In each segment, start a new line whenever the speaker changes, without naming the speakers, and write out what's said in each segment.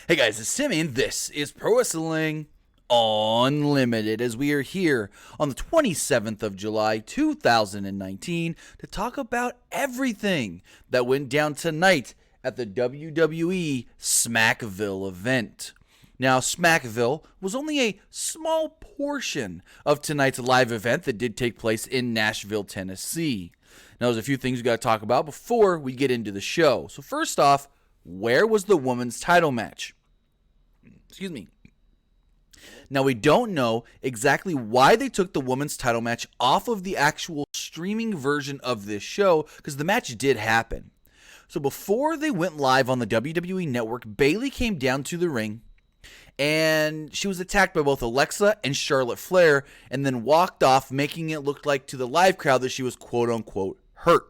Hey guys, it's Timmy, and this is Pro Wrestling Unlimited, as we are here on the 27th of July, 2019, to talk about everything that went down tonight at the WWE Smackville event. Now, Smackville was only a small portion of tonight's live event that did take place in Nashville, Tennessee. Now, there's a few things we got to talk about before we get into the show. So first off, where was the women's title match? Excuse me. Now, we don't know exactly why they took the women's title match off of the actual streaming version of this show, because the match did happen. So before they went live on the WWE Network, Bayley came down to the ring, and she was attacked by both Alexa and Charlotte Flair, and then walked off, making it look like to the live crowd that she was quote-unquote hurt.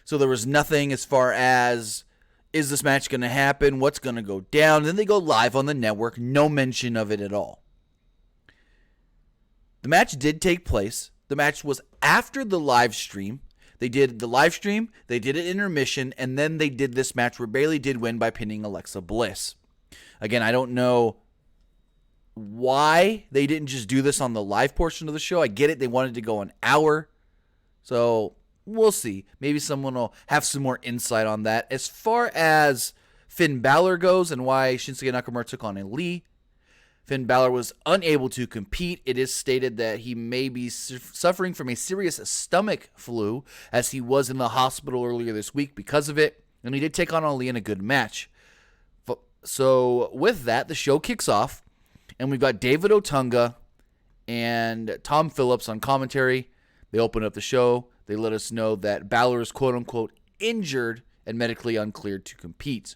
So there was nothing as far as, is this match going to happen? What's going to go down? Then they go live on the network. No mention of it at all. The match did take place. The match was after the live stream. They did the live stream, they did an intermission, and then they did this match where Bayley did win by pinning Alexa Bliss. Again, I don't know why they didn't just do this on the live portion of the show. I get it. They wanted to go an hour. So we'll see. Maybe someone will have some more insight on that. As far as Finn Balor goes and why Shinsuke Nakamura took on Ali, Finn Balor was unable to compete. It is stated that he may be suffering from a serious stomach flu, as he was in the hospital earlier this week because of it, and he did take on Ali in a good match. So with that, the show kicks off, and we've got David Otunga and Tom Phillips on commentary. They open up the show. They let us know that Balor is quote-unquote injured and medically uncleared to compete.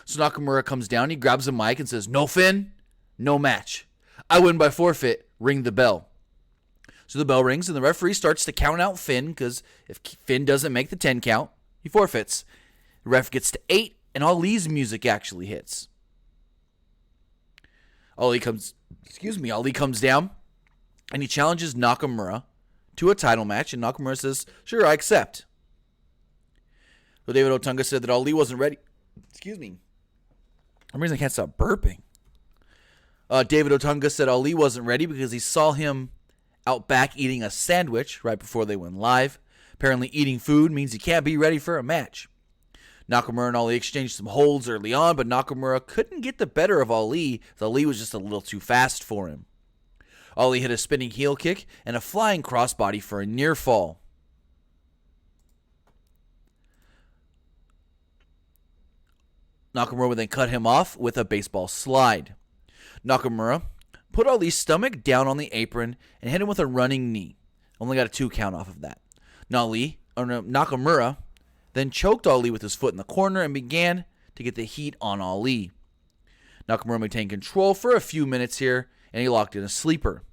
So Nakamura comes down, he grabs a mic and says, "No Finn, no match. I win by forfeit. Ring the bell." So the bell rings, and the referee starts to count out Finn, because if Finn doesn't make the 10 count, he forfeits. The ref gets to 8, and Ali's music actually hits. Ali comes down, and he challenges Nakamura to a title match, and Nakamura says, "Sure, I accept." So David Otunga said that Ali wasn't ready. For some reason I can't stop burping. David Otunga said Ali wasn't ready because he saw him out back eating a sandwich right before they went live. Apparently eating food means he can't be ready for a match. Nakamura and Ali exchanged some holds early on, but Nakamura couldn't get the better of Ali, as Ali was just a little too fast for him. Ali hit a spinning heel kick and a flying crossbody for a near fall. Nakamura would then cut him off with a baseball slide. Nakamura put Ali's stomach down on the apron and hit him with a running knee. Only got a 2 count off of that. Nakamura then choked Ali with his foot in the corner and began to get the heat on Ali. Nakamura maintained control for a few minutes here, and he locked in a sleeper.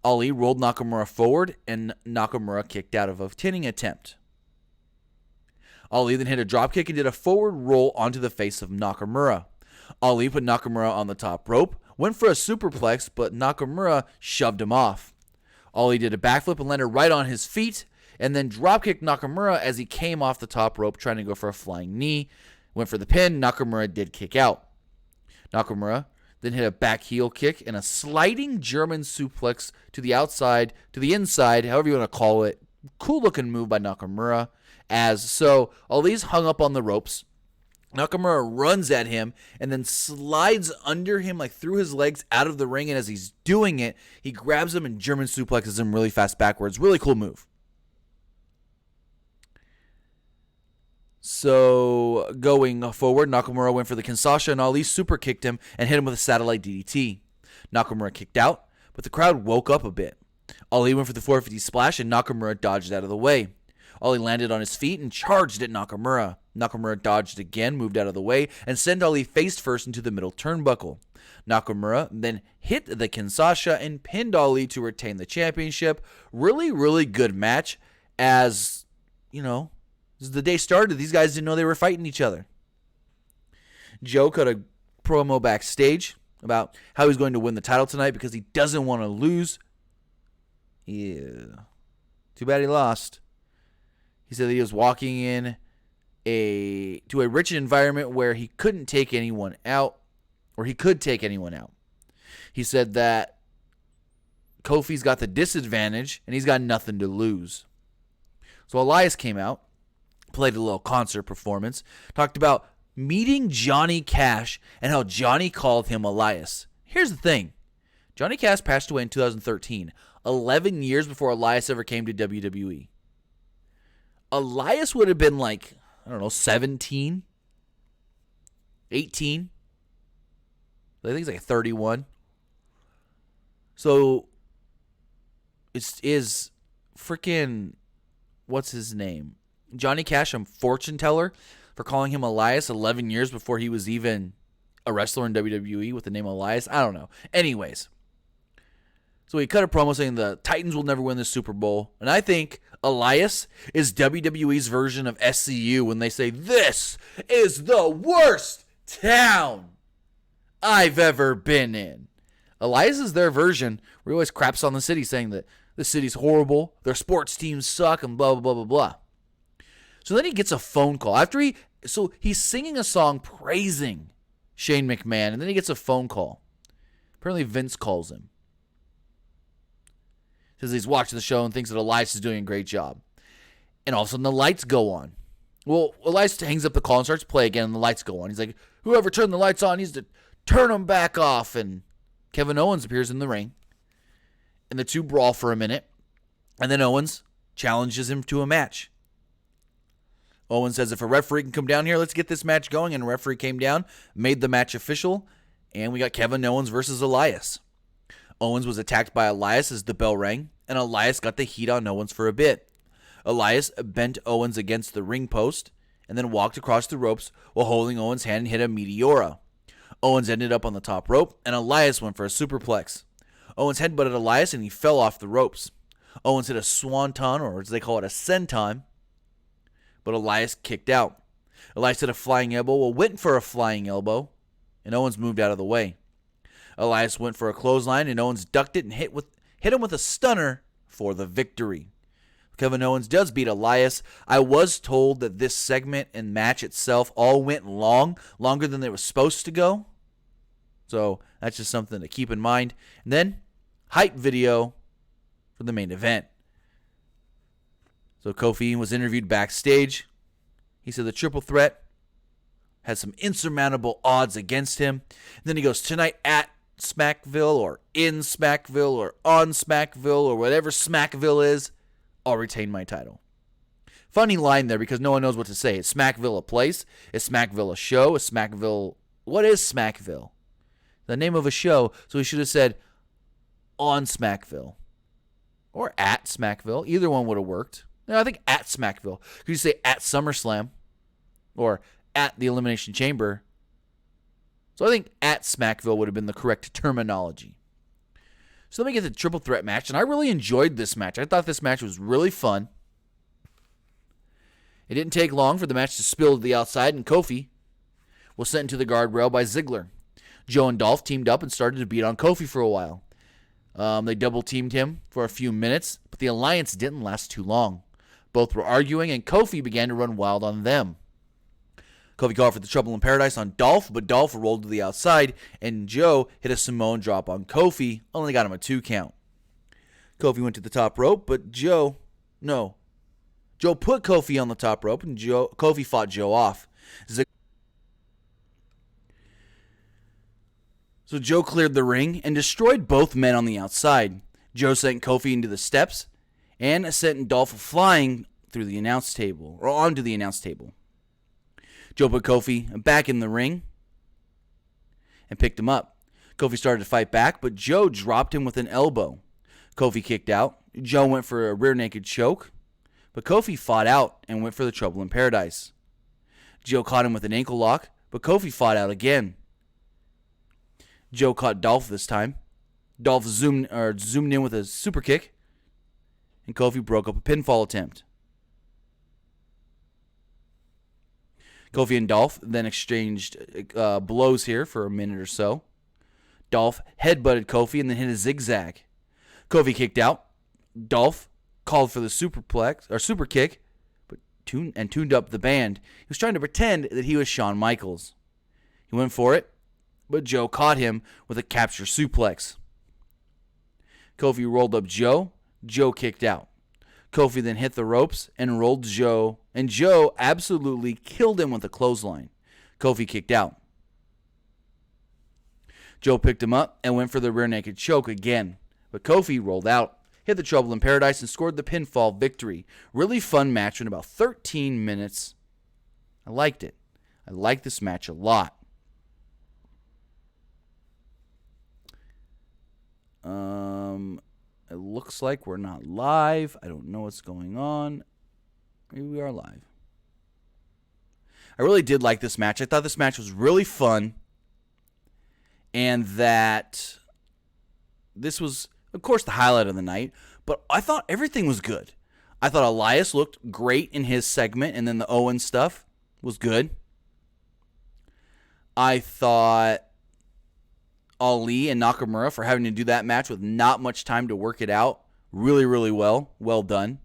Ali rolled Nakamura forward, and Nakamura kicked out of a pinning attempt. Ali then hit a dropkick and did a forward roll onto the face of Nakamura. Ali put Nakamura on the top rope, went for a superplex, but Nakamura shoved him off. Ali did a backflip and landed right on his feet, and then dropkicked Nakamura as he came off the top rope trying to go for a flying knee. Went for the pin. Nakamura did kick out. Nakamura then hit a back heel kick and a sliding German suplex to the outside, to the inside, however you want to call it. Cool looking move by Nakamura. Ali's hung up on the ropes. Nakamura runs at him and then slides under him, like through his legs, out of the ring. And as he's doing it, he grabs him and German suplexes him really fast backwards. Really cool move. So going forward, Nakamura went for the Kinshasa, and Ali super kicked him and hit him with a satellite DDT. Nakamura kicked out, but the crowd woke up a bit. Ali went for the 450 splash, and Nakamura dodged out of the way. Ali landed on his feet and charged at Nakamura. Nakamura dodged again, moved out of the way, and sent Ali face first into the middle turnbuckle. Nakamura then hit the Kinshasa and pinned Ali to retain the championship. Really, really good match. As the day started, these guys didn't know they were fighting each other. Joe cut a promo backstage about how he's going to win the title tonight because he doesn't want to lose. Yeah. Too bad he lost. He said that he was walking in to a rich environment where he couldn't take anyone out, or he could take anyone out. He said that Kofi's got the disadvantage and he's got nothing to lose. So Elias came out, played a little concert performance, talked about meeting Johnny Cash and how Johnny called him Elias. Here's the thing. Johnny Cash passed away in 2013, 11 years before Elias ever came to WWE. Elias would have been like, 17, 18. I think he's like 31. So is freaking, what's his name? Johnny Cash, a fortune teller for calling him Elias 11 years before he was even a wrestler in WWE with the name Elias? I don't know. Anyways, so he cut a promo saying the Titans will never win the Super Bowl. And I think Elias is WWE's version of SCU when they say, this is the worst town I've ever been in. Elias is their version where he always craps on the city saying that the city's horrible, their sports teams suck, and blah, blah, blah, blah, blah. So then he gets a phone call. He's singing a song praising Shane McMahon, and then he gets a phone call. Apparently Vince calls him. Says he's watching the show and thinks that Elias is doing a great job. And all of a sudden the lights go on. Well, Elias hangs up the call and starts to play again, and the lights go on. He's like, whoever turned the lights on needs to turn them back off. And Kevin Owens appears in the ring. And the two brawl for a minute. And then Owens challenges him to a match. Owens says, if a referee can come down here, let's get this match going. And a referee came down, made the match official. And we got Kevin Owens versus Elias. Owens was attacked by Elias as the bell rang, and Elias got the heat on Owens for a bit. Elias bent Owens against the ring post and then walked across the ropes while holding Owens' hand and hit a Meteora. Owens ended up on the top rope, and Elias went for a superplex. Owens headbutted Elias, and he fell off the ropes. Owens hit a swanton, or as they call it, a senton, but Elias kicked out. Elias hit a flying elbow, went for a flying elbow, and Owens moved out of the way. Elias went for a clothesline, and Owens ducked it and hit him with a stunner for the victory. Kevin Owens does beat Elias. I was told that this segment and match itself all went longer than they were supposed to go. So that's just something to keep in mind. And then, hype video for the main event. So Kofi was interviewed backstage. He said the triple threat had some insurmountable odds against him. And then he goes, tonight at Smackville, or in Smackville, or on Smackville, or whatever Smackville is, I'll retain my title. Funny line there because no one knows what to say. Is Smackville a place? Is Smackville a show? Is Smackville... What is Smackville? The name of a show. So he should have said on Smackville. Or at Smackville. Either one would have worked. No, I think at Smackville. Could you say at SummerSlam? Or at the Elimination Chamber? So I think at Smackville would have been the correct terminology. So let me get the triple threat match. And I really enjoyed this match. I thought this match was really fun. It didn't take long for the match to spill to the outside, and Kofi was sent into the guardrail by Ziggler. Joe and Dolph teamed up and started to beat on Kofi for a while. They double-teamed him for a few minutes, but the alliance didn't last too long. Both were arguing, and Kofi began to run wild on them. Kofi called for the Trouble in Paradise on Dolph, but Dolph rolled to the outside, and Joe hit a Samoan drop on Kofi, only got him a 2 count. Kofi went to the top rope, but Joe put Kofi on the top rope, and Kofi fought Joe off. So Joe cleared the ring and destroyed both men on the outside. Joe sent Kofi into the steps and sent Dolph flying through the announce table, or onto the announce table. Joe put Kofi back in the ring and picked him up. Kofi started to fight back, but Joe dropped him with an elbow. Kofi kicked out. Joe went for a rear naked choke, but Kofi fought out and went for the Trouble in Paradise. Joe caught him with an ankle lock, but Kofi fought out again. Joe caught Dolph this time. Dolph zoomed in with a super kick, and Kofi broke up a pinfall attempt. Kofi and Dolph then exchanged blows here for a minute or so. Dolph headbutted Kofi and then hit a zigzag. Kofi kicked out. Dolph called for the super kick, but tuned up the band. He was trying to pretend that he was Shawn Michaels. He went for it, but Joe caught him with a capture suplex. Kofi rolled up Joe. Joe kicked out. Kofi then hit the ropes and rolled Joe, and Joe absolutely killed him with a clothesline. Kofi kicked out. Joe picked him up and went for the rear naked choke again, but Kofi rolled out, hit the Trouble in Paradise, and scored the pinfall victory. Really fun match in about 13 minutes. I liked it. I liked this match a lot. It looks like we're not live. I don't know what's going on. Maybe we are live. I really did like this match. I thought this match was really fun. And that this was, of course, the highlight of the night. But I thought everything was good. I thought Elias looked great in his segment. And then the Owen stuff was good. I thought Ali and Nakamura, for having to do that match with not much time to work it out, really, really well. Well done.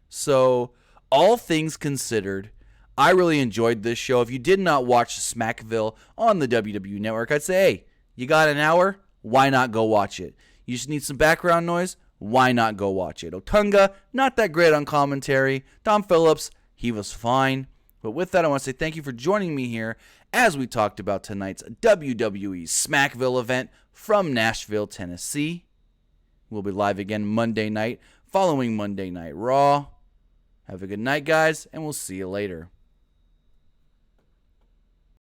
So, all things considered, I really enjoyed this show. If you did not watch Smackville on the WWE Network, I'd say, hey, you got an hour? Why not go watch it? You just need some background noise? Why not go watch it? Otunga, not that great on commentary. Tom Phillips, he was fine. But with that, I want to say thank you for joining me here as we talked about tonight's WWE Smackville event from Nashville, Tennessee. We'll be live again Monday night, following Monday Night Raw. Have a good night, guys, and we'll see you later.